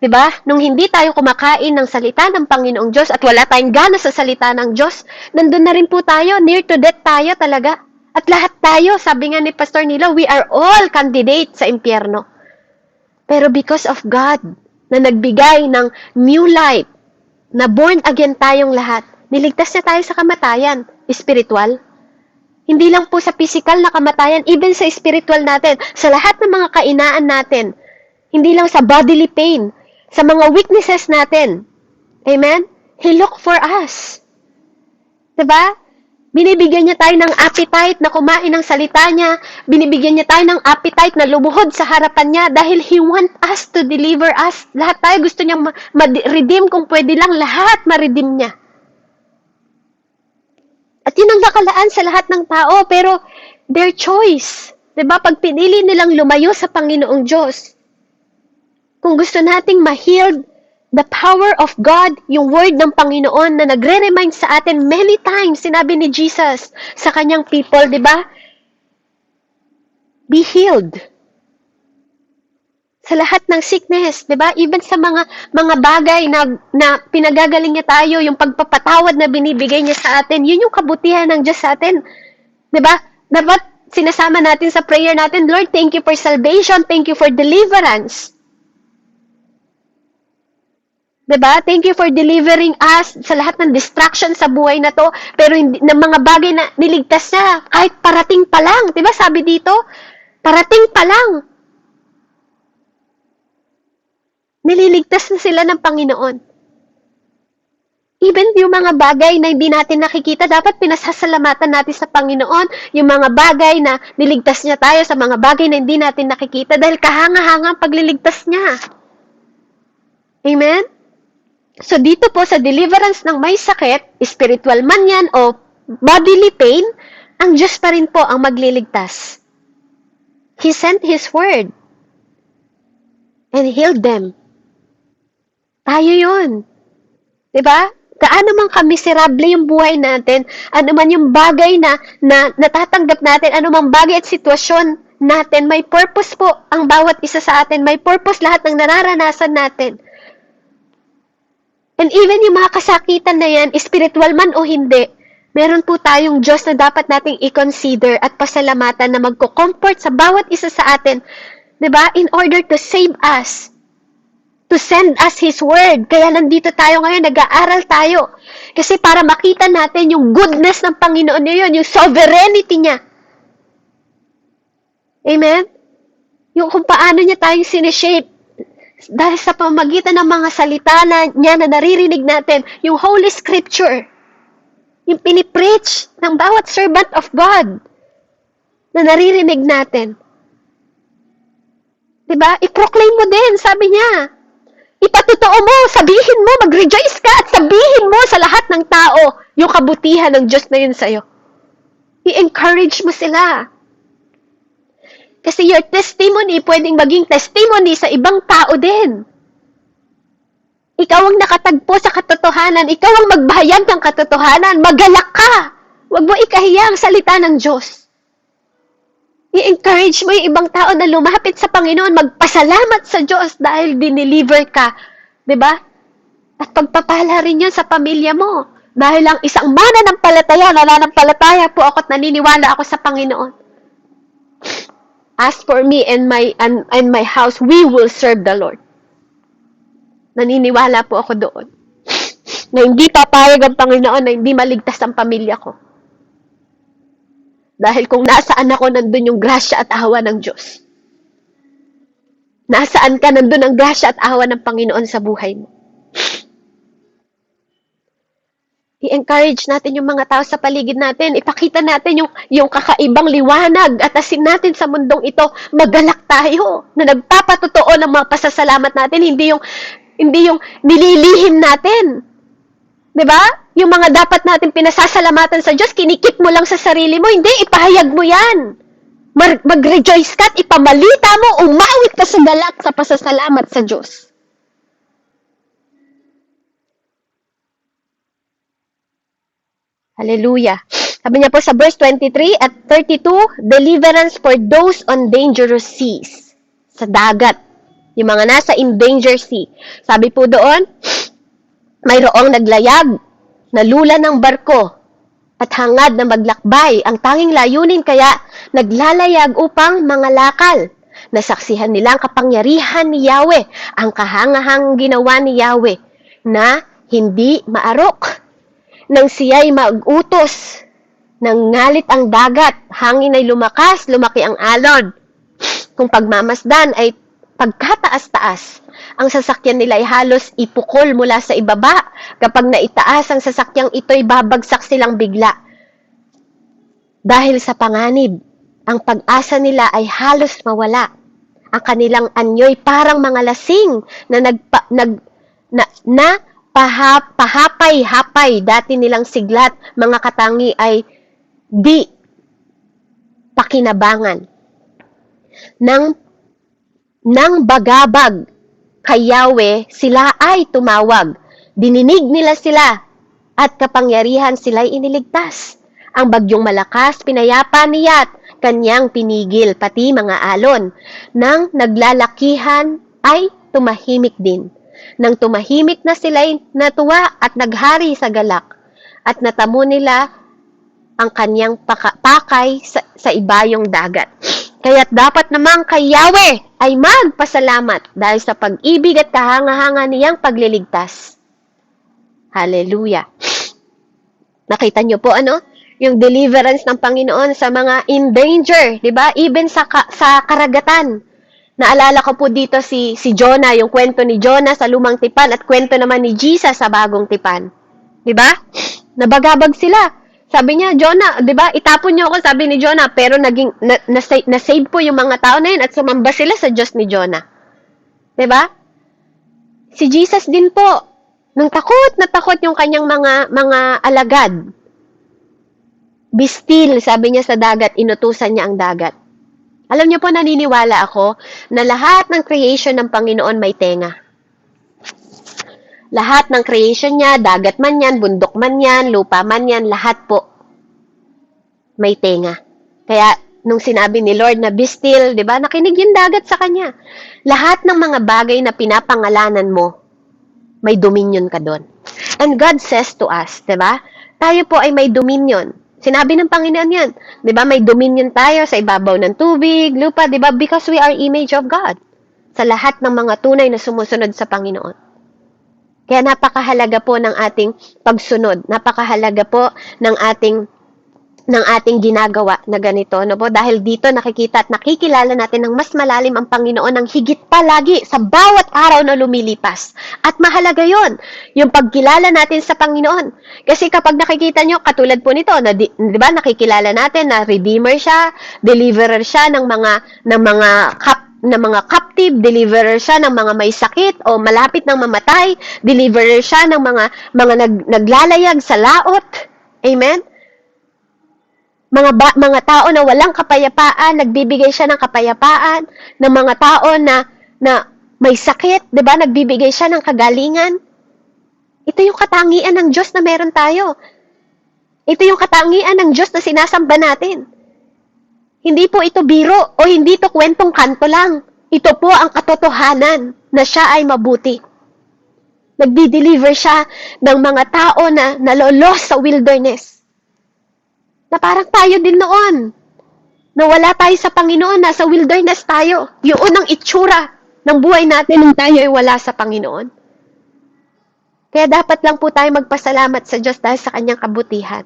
di ba? Nung hindi tayo kumakain ng salita ng Panginoong Diyos at wala tayong gana sa salita ng Diyos, nandun na rin po tayo, near to death tayo talaga. At lahat tayo, sabi nga ni Pastor Nilo, we are all candidates sa impyerno. Pero because of God, na nagbigay ng new life, na born again tayong lahat, niligtas na tayo sa kamatayan, spiritual. Hindi lang po sa physical na kamatayan, even sa spiritual natin, sa lahat ng mga kainaan natin, hindi lang sa bodily pain, sa mga weaknesses natin. Amen? He looked for us. Diba? Binibigyan niya tayo ng appetite na kumain ng salita niya. Binibigyan niya tayo ng appetite na lumuhod sa harapan niya dahil He want us to deliver us. Lahat tayo gusto niyang ma-redeem, kung pwede lang lahat ma-redeem niya. At yun ang nakalaan sa lahat ng tao, pero their choice. Diba? Pag pinili nilang lumayo sa Panginoong Diyos, kung gusto nating ma-healed, the power of God, yung word ng Panginoon na nagre-remind sa atin many times, sinabi ni Jesus sa kanyang people, di ba? Be healed. Sa lahat ng sickness, di ba? Even sa mga bagay na pinagagaling niya tayo, yung pagpapatawad na binibigay niya sa atin, yun yung kabutihan ng Diyos sa atin. Di ba? Dapat sinasama natin sa prayer natin, Lord, thank you for salvation, thank you for deliverance. Diba? Thank you for delivering us sa lahat ng distraction sa buhay na to. Pero ng mga bagay na niligtas niya, kahit parating pa lang. Diba sabi dito? Parating pa lang. Nililigtas na sila ng Panginoon. Even yung mga bagay na hindi natin nakikita, dapat pinasasalamatan natin sa Panginoon. Yung mga bagay na niligtas niya tayo sa mga bagay na hindi natin nakikita dahil kahanga-hanga ang pagliligtas niya. Amen? So, dito po sa deliverance ng may sakit, spiritual man yan o bodily pain, ang Diyos pa rin po ang magliligtas. He sent His word and healed them. Tayo yun. Diba? Gaano man kamiserable yung buhay natin, ano man yung bagay na natatanggap natin, ano man bagay at sitwasyon natin, may purpose po ang bawat isa sa atin. May purpose lahat ng nararanasan natin. And even yung mga kasakitan na yan, spiritual man o hindi, meron po tayong Diyos na dapat nating i-consider at pasalamatan na magko-comfort sa bawat isa sa atin, diba? In order to save us, to send us His word. Kaya nandito tayo ngayon, nag-aaral tayo. Kasi para makita natin yung goodness ng Panginoon niya yun, yung sovereignty niya. Amen? Yung kung paano niya tayong sineshape. Dahil sa pamamagitan ng mga salita niya na naririnig natin, yung Holy Scripture, yung pinipreach ng bawat servant of God na naririnig natin. Diba? I-proclaim mo din, sabi niya. Ipatotoo mo, sabihin mo, mag-rejoice ka at sabihin mo sa lahat ng tao yung kabutihan ng Diyos na yun sa'yo. I-encourage mo sila. Kasi your testimony pwedeng maging testimony sa ibang tao din. Ikaw ang nakatagpo sa katotohanan. Ikaw ang magbahayag ng katotohanan. Magalak ka. Huwag mo ikahiya ang salita ng Diyos. I-encourage mo yung ibang tao na lumapit sa Panginoon, magpasalamat sa Diyos dahil dineliver ka. 'Di ba? At pagpapala rin yun sa pamilya mo. Dahil ang isang nananampalataya po ako at naniniwala ako sa Panginoon. As for me and my house, we will serve the Lord. Naniniwala po ako doon. Na hindi papayag ang Panginoon na hindi maligtas ang pamilya ko. Dahil kung nasaan ako, nandun yung grasya at awa ng Diyos. Nasaan ka, nandun ang grasya at awa ng Panginoon sa buhay mo. I-encourage natin yung mga tao sa paligid natin. Ipakita natin yung kakaibang liwanag at asin natin sa mundong ito. Magalak tayo na nagpapatotoo ng mga pasasalamat natin. Hindi yung nililihim natin. 'Di ba? Yung mga dapat natin pinasasalamatan sa Diyos, kinikip mo lang sa sarili mo. Hindi, ipahayag mo yan. Mag-rejoice ka at ipamalita mo, umawit ka sa galak sa pasasalamat sa Diyos. Hallelujah. Sabi niya po sa verse 23 at 32, deliverance for those on dangerous seas. Sa dagat. Yung mga nasa in danger sea. Sabi po doon, mayroong naglayag, nalula ng barko, at hangad na maglakbay. Ang tanging layunin kaya naglalayag upang mangalakal. Nasaksihan nila ang kapangyarihan ni Yahweh, ang kahangahangang ginawa ni Yahweh, na hindi maarok. Nang siya'y mag-utos, nang ngalit ang dagat, hangin ay lumakas, lumaki ang alon. Kung pagmamasdan ay pagkataas-taas, ang sasakyan nila ay halos ipukol mula sa ibaba. Kapag naitaas ang sasakyang ito'y babagsak silang bigla. Dahil sa panganib, ang pag-asa nila ay halos mawala. Ang kanilang anyo'y parang mga lasing na pahapay-hapay. Dati nilang siglat, mga katangi ay di pakinabangan. Nang bagabag kay Yahweh, sila ay tumawag. Dininig nila sila at kapangyarihan sila'y iniligtas. Ang bagyong malakas, pinayapa niya at kanyang pinigil, pati mga alon. Nang naglalakihan ay tumahimik din. Nang tumahimik na sila'y natuwa at naghari sa galak. At natamo nila ang kanyang pakay sa ibayong dagat. Kaya't dapat namang kay Yahweh ay magpasalamat dahil sa pag-ibig at kahanga-hanga niyang pagliligtas. Hallelujah. Nakita niyo po yung deliverance ng Panginoon sa mga in danger, 'di ba? Even sa karagatan. Naalala ko po dito si Jonah, yung kwento ni Jonah sa Lumang Tipan at kwento naman ni Jesus sa Bagong Tipan. 'Di ba? Nabagabag sila. Sabi niya, Jonah, 'di ba? Itapon niyo ako, sabi ni Jonah, pero naging na-save po yung mga tao na yun at sumamba sila sa Diyos ni Jonah. 'Di ba? Si Jesus din po, nang takot na takot yung kanyang mga alagad. Be still, sabi niya sa dagat, inutusan niya ang dagat. Alam niyo po, naniniwala ako na lahat ng creation ng Panginoon may tenga. Lahat ng creation niya, dagat man yan, bundok man yan, lupa man yan, lahat po may tenga. Kaya, nung sinabi ni Lord na be still, di ba, nakinig yung dagat sa kanya. Lahat ng mga bagay na pinapangalanan mo, may dominion ka doon. And God says to us, di ba, tayo po ay may dominion. Sinabi ng Panginoon yan. Di ba, may dominion tayo sa ibabaw ng tubig, lupa, di ba, because we are image of God. Sa lahat ng mga tunay na sumusunod sa Panginoon. Kaya napakahalaga po ng ating pagsunod. Napakahalaga po ng ating ginagawa na ganito, no po? Dahil dito nakikita at nakikilala natin ng mas malalim ang Panginoon ng higit pa lagi sa bawat araw na lumilipas. At mahalaga yon, yung pagkilala natin sa Panginoon. Kasi kapag nakikita nyo, katulad po nito, na di ba nakikilala natin na Redeemer siya, Deliverer siya ng mga ng mga captive, deliverer siya ng mga may sakit o malapit ng mamatay, deliverer siya ng mga naglalayag sa laot. Amen? Mga tao na walang kapayapaan, nagbibigay siya ng kapayapaan, ng mga tao na may sakit, 'di ba? Nagbibigay siya ng kagalingan. Ito yung katangian ng Diyos na meron tayo. Ito yung katangian ng Diyos na sinasamba natin. Hindi po ito biro o hindi ito kwentong kanto lang. Ito po ang katotohanan na siya ay mabuti. Nagdi-deliver siya ng mga tao na nalolos sa wilderness. Na parang tayo din noon. Na wala tayo sa Panginoon, nasa wilderness tayo. Yun ang itsura ng buhay natin nung tayo ay wala sa Panginoon. Kaya dapat lang po tayo magpasalamat sa Diyos dahil sa kanyang kabutihan.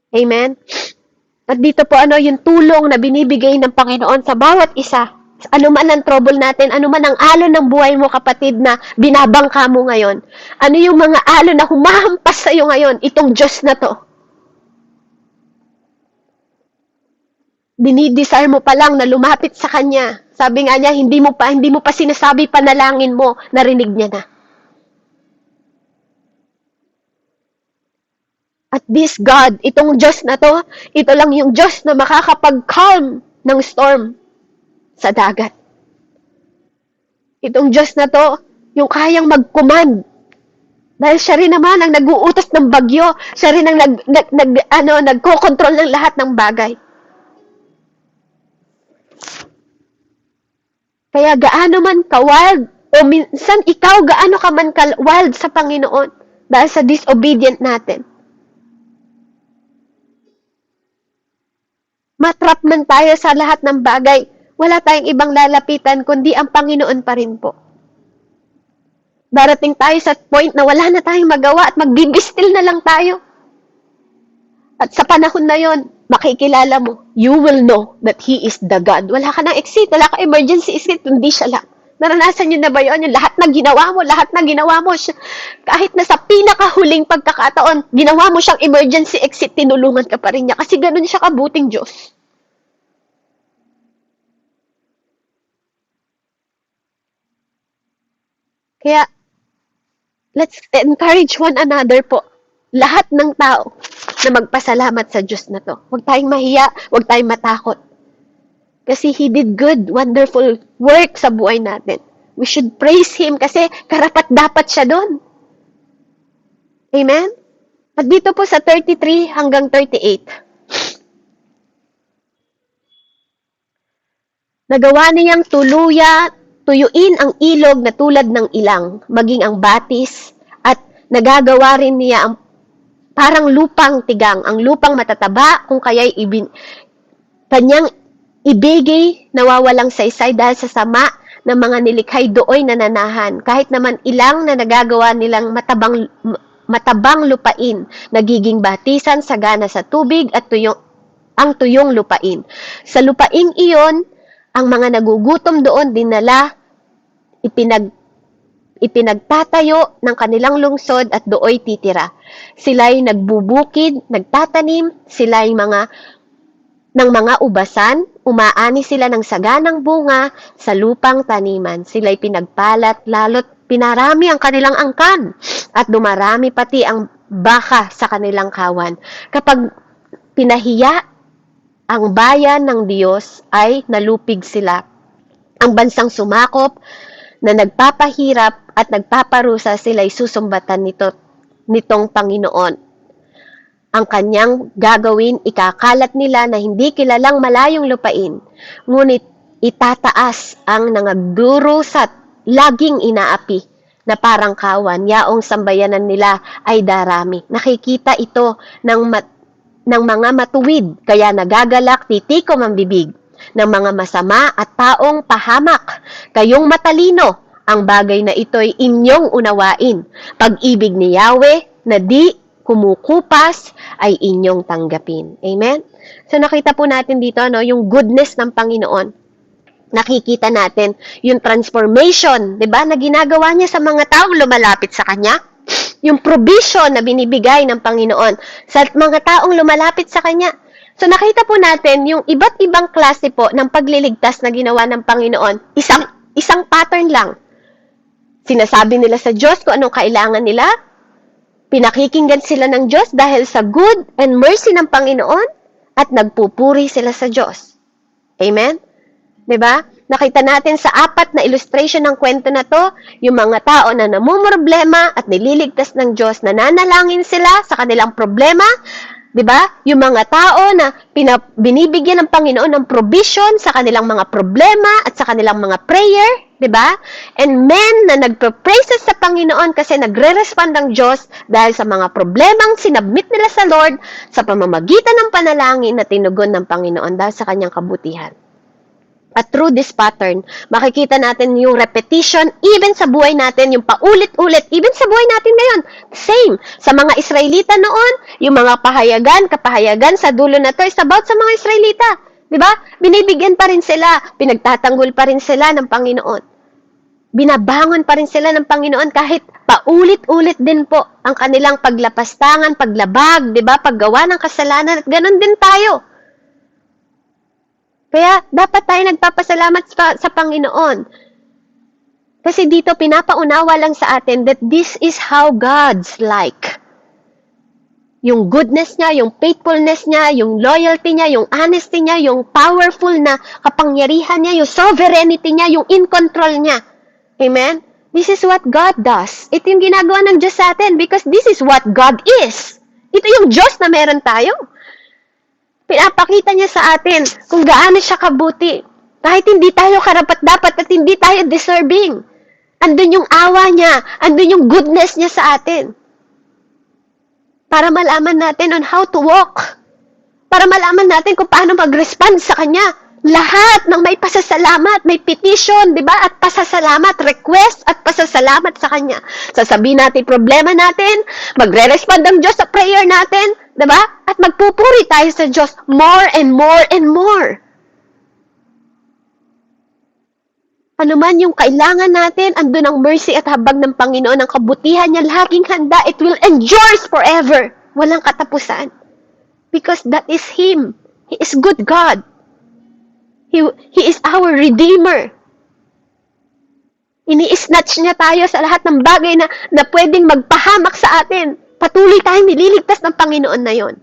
Amen? At dito po yung tulong na binibigay ng Panginoon sa bawat isa. Ano man ang trouble natin, ano man ang alon ng buhay mo kapatid na binabangka mo ngayon. Ano yung mga alon na humahampas sa iyo ngayon, itong Diyos na to. Dinidesire mo pa lang na lumapit sa Kanya. Sabi nga niya, hindi mo pa sinasabi panalangin mo, narinig niya na. At this God, itong Diyos na to, ito lang yung Diyos na makakapag-calm ng storm sa dagat. Itong Diyos na to, yung kayang mag-command. Dahil siya rin naman ang nag-uutos ng bagyo, siya rin ang nagko-control ng lahat ng bagay. Kaya gaano man ka-wild, o minsan ikaw gaano ka man ka-wild sa Panginoon dahil sa disobedient natin. Matrap man tayo sa lahat ng bagay, wala tayong ibang lalapitan kundi ang Panginoon pa rin po. Darating tayo sa point na wala na tayong magawa at magbibistil na lang tayo. At sa panahon na yon, makikilala mo, you will know that He is the God. Wala ka ng exit, wala ka emergency exit, hindi siya lang. Naranasan nyo na ba yun? Yung lahat na ginawa mo, kahit na sa pinakahuling pagkakataon, ginawa mo siyang emergency exit, tinulungan ka pa rin niya. Kasi ganun siya kabuting Diyos. Kaya, let's encourage one another po. Lahat ng tao na magpasalamat sa Diyos na to. Huwag tayong mahiya, huwag tayong matakot. Kasi He did good, wonderful work sa buhay natin. We should praise Him kasi karapat-dapat siya doon. Amen? At dito po sa 33 hanggang 38. Nagawa niyang tuyuin ang ilog na tulad ng ilang, maging ang batis, at nagagawa rin niya ang parang lupang tigang, ang lupang matataba, kung kaya'y kanyang ibigay nawawalang saysay dahil sa sama ng mga nilikhay dooy nananahan. Kahit naman ilang na nagagawa nilang matabang lupain, nagiging batisan, sagana sa tubig at ang tuyong lupain. Sa lupaing iyon, ang mga nagugutom doon dinala, ipinagtatayo ng kanilang lungsod at dooy titira. Sila'y nagbubukid, nagtatanim, sila'y ng mga ubasan, umaani sila ng saganang bunga sa lupang taniman. Sila'y pinagpalat, lalo't pinarami ang kanilang angkan, at dumarami pati ang baka sa kanilang kawan. Kapag pinahiya ang bayan ng Diyos, ay nalupig sila. Ang bansang sumakop na nagpapahirap at nagpaparusa, sila'y susumbatan nitong Panginoon. Ang kanyang gagawin, ikakalat nila na hindi kilalang malayong lupain, ngunit itataas ang nangagdurusat, laging inaapi, na parang kawan, yaong sambayanan nila ay darami. Nakikita ito ng mga matuwid, kaya nagagalak, titikom ang bibig ng mga masama at taong pahamak. Kayong matalino, ang bagay na ito'y inyong unawain. Pag-ibig ni Yahweh na di kumukupas ay inyong tanggapin. Amen? So nakita po natin dito yung goodness ng Panginoon. Nakikita natin yung transformation, 'di ba, na ginagawa niya sa mga taong lumalapit sa kanya. Yung provision na binibigay ng Panginoon sa mga taong lumalapit sa kanya. So nakita po natin yung iba't ibang klase po ng pagliligtas na ginawa ng Panginoon. Isang pattern lang. Sinasabi nila sa Diyos kung anong kailangan nila. Pinakikinggan sila ng Diyos dahil sa good and mercy ng Panginoon at nagpupuri sila sa Diyos. Amen? 'Di ba? Nakita natin sa 4 na illustration ng kwento na to, yung mga tao na namumroblema at nililigtas ng Diyos, nananalangin sila sa kanilang problema, 'di ba? Yung mga tao na binibigyan ng Panginoon ng provision sa kanilang mga problema at sa kanilang mga prayer, 'di ba? And men na nagpe-praises sa Panginoon kasi nagre-respond ang Diyos dahil sa mga problemang sinabmit nila sa Lord sa pamamagitan ng panalangin na tinugon ng Panginoon dahil sa kanyang kabutihan. At through this pattern, makikita natin yung repetition, even sa buhay natin, yung paulit-ulit, even sa buhay natin ngayon. Same. Sa mga Israelita noon, yung mga kapahayagan sa dulo na to is about sa mga Israelita. Diba? Binibigyan pa rin sila, pinagtatanggol pa rin sila ng Panginoon. Binabangon pa rin sila ng Panginoon kahit paulit-ulit din po ang kanilang paglapastangan, paglabag, diba? Paggawa ng kasalanan, at ganun din tayo. Kaya dapat tayo nagpapasalamat sa Panginoon. Kasi dito pinapaunawa lang sa atin that this is how God's like. Yung goodness niya, yung faithfulness niya, yung loyalty niya, yung honesty niya, yung powerful na kapangyarihan niya, yung sovereignty niya, yung in control niya. Amen? This is what God does. Ito yung ginagawa ng Diyos sa atin because this is what God is. Ito yung Diyos na meron tayo. Pinapakita niya sa atin kung gaano siya kabuti. Kahit hindi tayo karapat-dapat at hindi tayo deserving. Andun yung awa niya, andun yung goodness niya sa atin. Para malaman natin on how to walk. Para malaman natin kung paano mag-respond sa Kanya. Lahat ng may pasasalamat, may petition, di ba? At pasasalamat, request at pasasalamat sa Kanya. Sasabihin natin problema natin, magre-respond ang Diyos sa prayer natin, di ba? At magpupuri tayo sa Diyos more and more and more. Ano man yung kailangan natin, andun ang mercy at habag ng Panginoon, ang kabutihan niya, laging handa. It will endure forever. Walang katapusan. Because that is Him. He is good God. He is our Redeemer. Ini-snatch niya tayo sa lahat ng bagay na pwedeng magpahamak sa atin. Patuloy tayong nililigtas ng Panginoon na yon.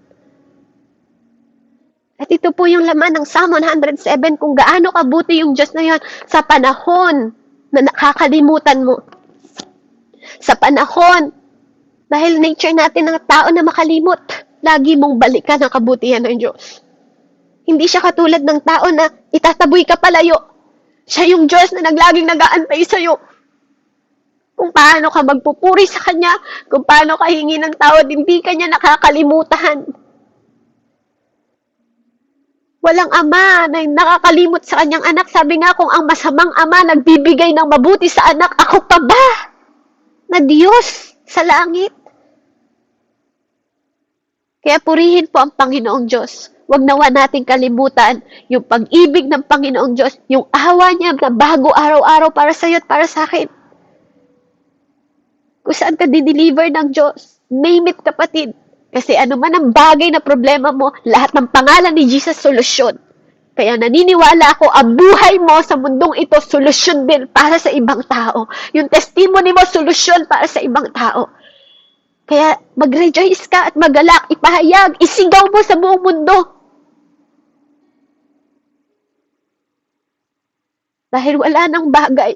At ito po yung laman ng Psalm 107 kung gaano kabuti yung Diyos na yon sa panahon na nakakalimutan mo. Sa panahon, dahil nature natin ng tao na makalimot, lagi mong balikan ang kabutihan ng Diyos. Hindi siya katulad ng tao na itataboy ka palayo. Siya yung Diyos na naglaging nag-aantay sa'yo. Kung paano ka magpupuri sa Kanya, kung paano ka hingi ng tawad, hindi ka niya nakakalimutan. Walang ama na nakakalimot sa kanyang anak. Sabi nga, kung ang masamang ama nagbibigay ng mabuti sa anak, ako pa ba na Diyos sa langit? Kaya purihin po ang Panginoong Diyos. Huwag nawa nating kalimutan yung pag-ibig ng Panginoong Diyos, yung awa niya na bago araw-araw para sa iyo at para sa akin. Kung saan ka dideliver ng Diyos, name it, kapatid. Kasi ano man ang bagay na problema mo, lahat ng pangalan ni Jesus, solusyon. Kaya naniniwala ako, ang buhay mo sa mundong ito, solusyon din para sa ibang tao. Yung testimony mo, solusyon para sa ibang tao. Kaya mag-rejoice ka at magalak, ipahayag, isigaw mo sa buong mundo. Dahil wala nang bagay,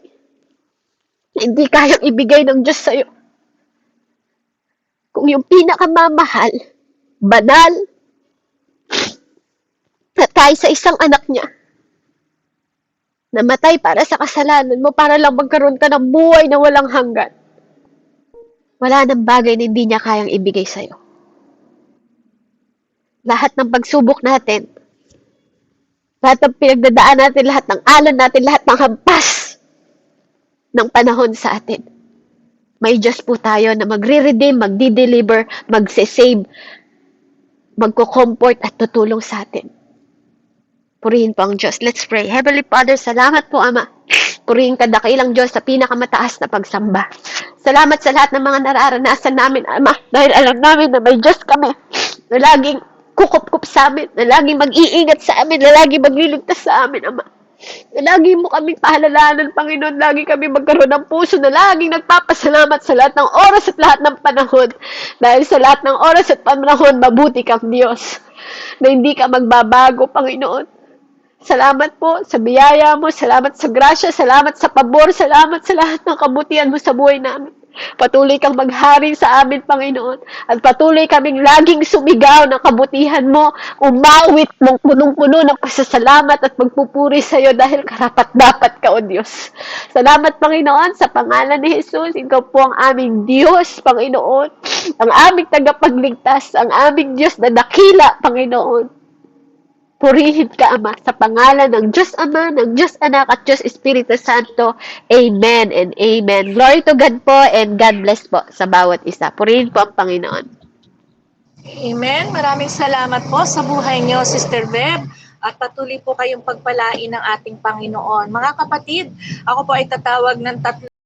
hindi kayang ibigay ng Diyos sa'yo. Kung yung pinakamamahal, banal, natay sa isang anak niya, namatay para sa kasalanan mo, para lang magkaroon ka ng buhay na walang hanggan. Wala nang bagay na hindi niya kayang ibigay sa'yo. Lahat ng pagsubok natin, lahat ng pinagdadaan natin, lahat ng alon natin, lahat ng hampas ng panahon sa atin. May Diyos po tayo na magre-redeem, magdi-deliver, magse-save, magko-comfort at tutulong sa atin. Purihin po ang Diyos. Let's pray. Heavenly Father, salamat po, Ama. Purihin ka dakilang Diyos sa pinakamataas na pagsamba. Salamat sa lahat ng mga nararanasan namin, Ama, dahil alam namin na may Diyos kami na laging magkukup-kup sa amin, na laging mag-iingat sa amin, na laging magliligtas sa amin, Ama. Na lagi mo kaming pahalalanan, Panginoon. Lagi kami magkaroon ng puso na laging nagpapasalamat sa lahat ng oras at lahat ng panahon. Dahil sa lahat ng oras at panahon, mabuti kang Diyos. Na hindi ka magbabago, Panginoon. Salamat po sa biyaya mo, salamat sa grasya, salamat sa pabor, salamat sa lahat ng kabutihan mo sa buhay namin. Patuloy kang maghari sa amin, Panginoon. At patuloy kaming laging sumigaw ng kabutihan mo, umawit mong punong-puno ng pasasalamat at magpupuri sa iyo dahil karapat-dapat ka, O Diyos. Salamat, Panginoon, sa pangalan ni Jesus. Ikaw po ang aming Diyos, Panginoon. Ang aming tagapagligtas, ang aming Diyos na dakila, Panginoon. Purihin ka, Ama, sa pangalan ng Diyos Ama, ng Diyos Anak, at Diyos Espiritu Santo. Amen and amen. Glory to God po and God bless po sa bawat isa. Purihin po ang Panginoon. Amen. Maraming salamat po sa buhay niyo, Sister Beb. At patuloy po kayong pagpalain ng ating Panginoon. Mga kapatid, ako po ay tatawag ng tatlo